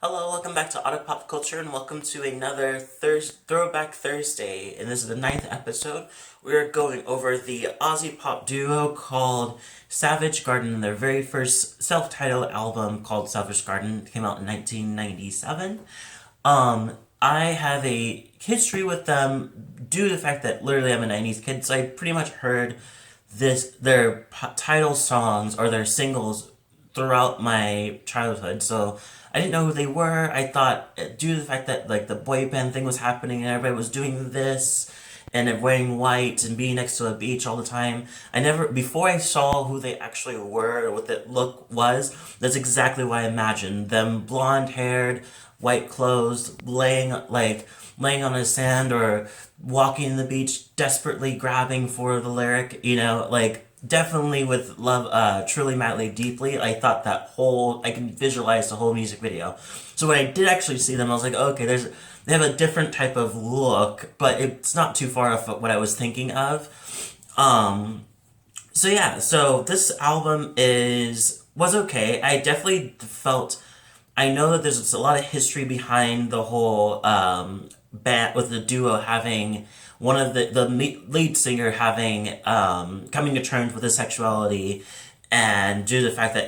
Hello, welcome back to Otter Pop Culture, and welcome to another Throwback Thursday. And this is the ninth episode. We're going over the Aussie pop duo called Savage Garden. Their very first self-titled album called Savage Garden came out in 1997. I have a history with them due to the fact that literally I'm a 90s kid, so I pretty much heard their title songs or their singles throughout my childhood. So I didn't know who they were. I thought due to the fact that like the boy band thing was happening and everybody was doing this and they're wearing white and being next to a beach all the time. I never before I saw who they actually were or what the look was, that's exactly what I imagined. Them blonde haired, white clothes, laying on the sand or walking in the beach, desperately grabbing for the lyric, definitely with love, truly, madly, deeply. I thought I can visualize the whole music video. So when I did actually see them, I was like, okay, they have a different type of look, but it's not too far off what I was thinking of. So this album was okay. I definitely felt. I know that there's a lot of history behind the whole band with the duo having one of the lead singer having coming to terms with his sexuality, and due to the fact that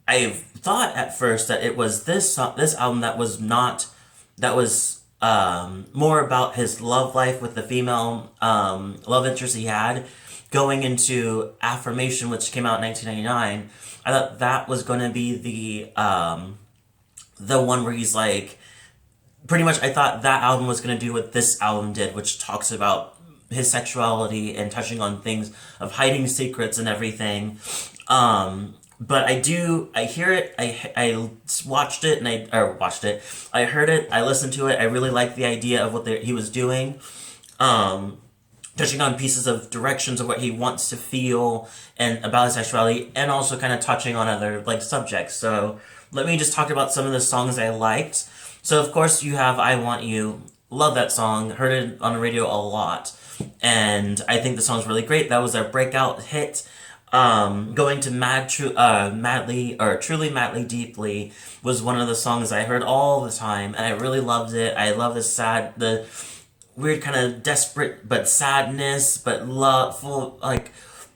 I thought at first that it was this album that was more about his love life with the female love interest he had, going into Affirmation, which came out in 1999. I thought that was going to be the one where he's like, pretty much I thought that album was going to do what this album did, which talks about his sexuality and touching on things of hiding secrets and everything. But I hear it, I watched it, I heard it, I listened to it, I really liked the idea of what he was doing. Touching on pieces of directions of what he wants to feel and about his sexuality, and also kind of touching on other subjects. So let me just talk about some of the songs I liked. So of course you have "I Want You." Love that song. Heard it on the radio a lot, and I think the song's really great. That was their breakout hit. Going to Madly or Truly Madly Deeply was one of the songs I heard all the time, and I really loved it. I love the weird kind of desperate but sadness, but love, full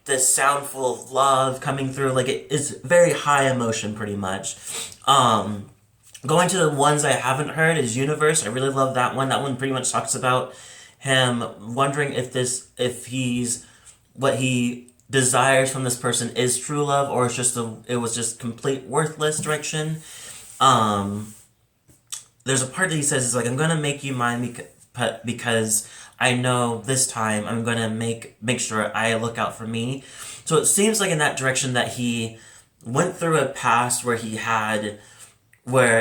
this sound full of love coming through. Like it is very high emotion, pretty much. Going to the ones I haven't heard is Universe. I really love that one. That one pretty much talks about him wondering if he's what he desires from this person is true love, or it was just complete worthless direction. There's a part that he says is like, I'm gonna make you mine because I know this time I'm gonna make sure I look out for me. So it seems like in that direction that he went through a past where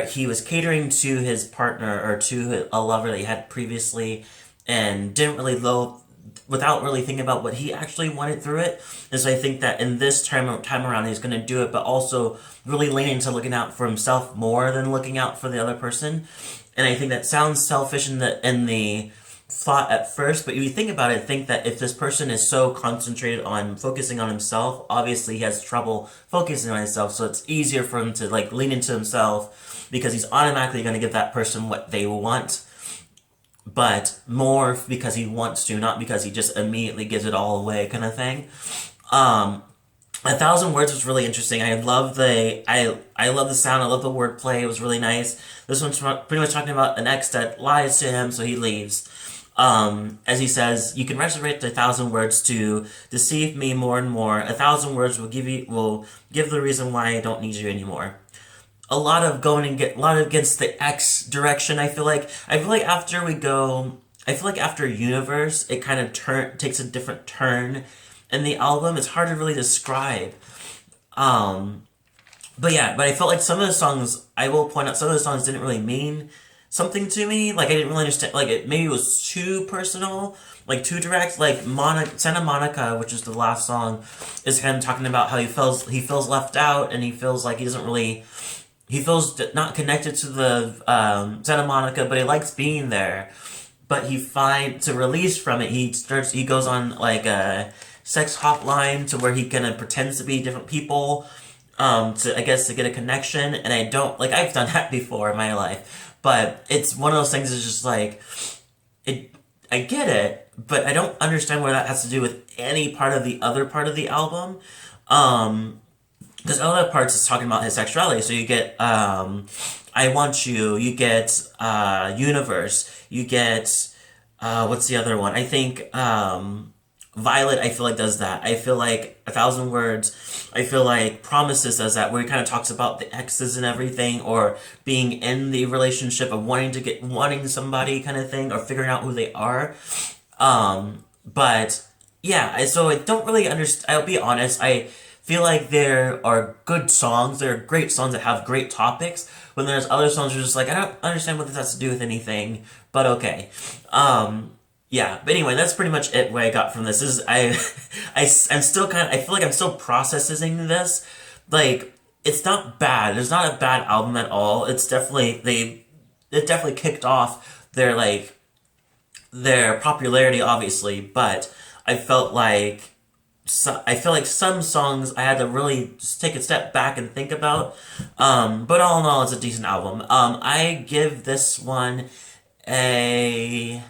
he was catering to his partner or to a lover that he had previously, and didn't really without really thinking about what he actually wanted through it. And so I think that in this time around he's going to do it, but also really lean into looking out for himself more than looking out for the other person. And I think that sounds selfish in the thought at first, but if you think about it, think that if this person is so concentrated on focusing on himself, obviously he has trouble focusing on himself, so it's easier for him to lean into himself because he's automatically going to give that person what they want, but more because he wants to, not because he just immediately gives it all away kind of thing. A Thousand Words was really interesting. I love the sound. I love the wordplay. It was really nice. This one's pretty much talking about an ex that lies to him, so he leaves. As he says, you can resurrect 1,000 words to deceive me more and more. 1,000 words will give the reason why I don't need you anymore. A lot of against the X direction. I feel like after Universe, it kind of takes a different turn in the album. It's hard to really describe. But I felt like some of the songs, I will point out, some of the songs didn't really mean something to me. Like I didn't really understand. Maybe it was too personal, too direct. Like Santa Monica, which is the last song, is him talking about how he feels left out, and he feels like he feels not connected to the Santa Monica, but he likes being there. But to release from it, he goes on a sex hotline to where he kind of pretends to be different people, to, I guess, to get a connection, and I don't, like, I've done that before in my life, but it's one of those things that's just like, I get it, but I don't understand where that has to do with any part of the other part of the album. Because other parts is talking about his sexuality. So you get I Want You get Universe, you get what's the other one? I think Violet, I feel like, does that. I feel like A Thousand Words, I feel like Promises does that, where he kind of talks about the exes and everything, or being in the relationship of wanting somebody kind of thing, or figuring out who they are. But yeah, so I don't really understand. I'll be honest, I feel like there are good songs, there are great songs that have great topics, when there's other songs that are just like, I don't understand what this has to do with anything, but okay. Yeah, but anyway, that's pretty much it. What I got from this is I'm still I feel like I'm still processing this. Like, it's not bad. It's not a bad album at all. It's definitely it definitely kicked off their popularity, obviously. But I felt like I feel like some songs I had to really just take a step back and think about. But all in all, it's a decent album. I give this one a.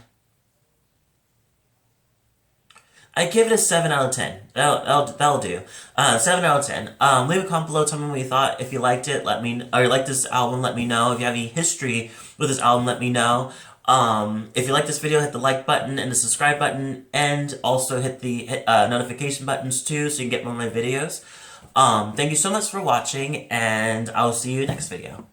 I give it a 7 out of 10. That'll do. 7 out of 10. Leave a comment below, tell me what you thought. If you liked it, or you liked this album, let me know. If you have any history with this album, let me know. If you like this video, hit the like button and the subscribe button, and also hit the notification buttons too, so you can get more of my videos. Thank you so much for watching, and I'll see you next video.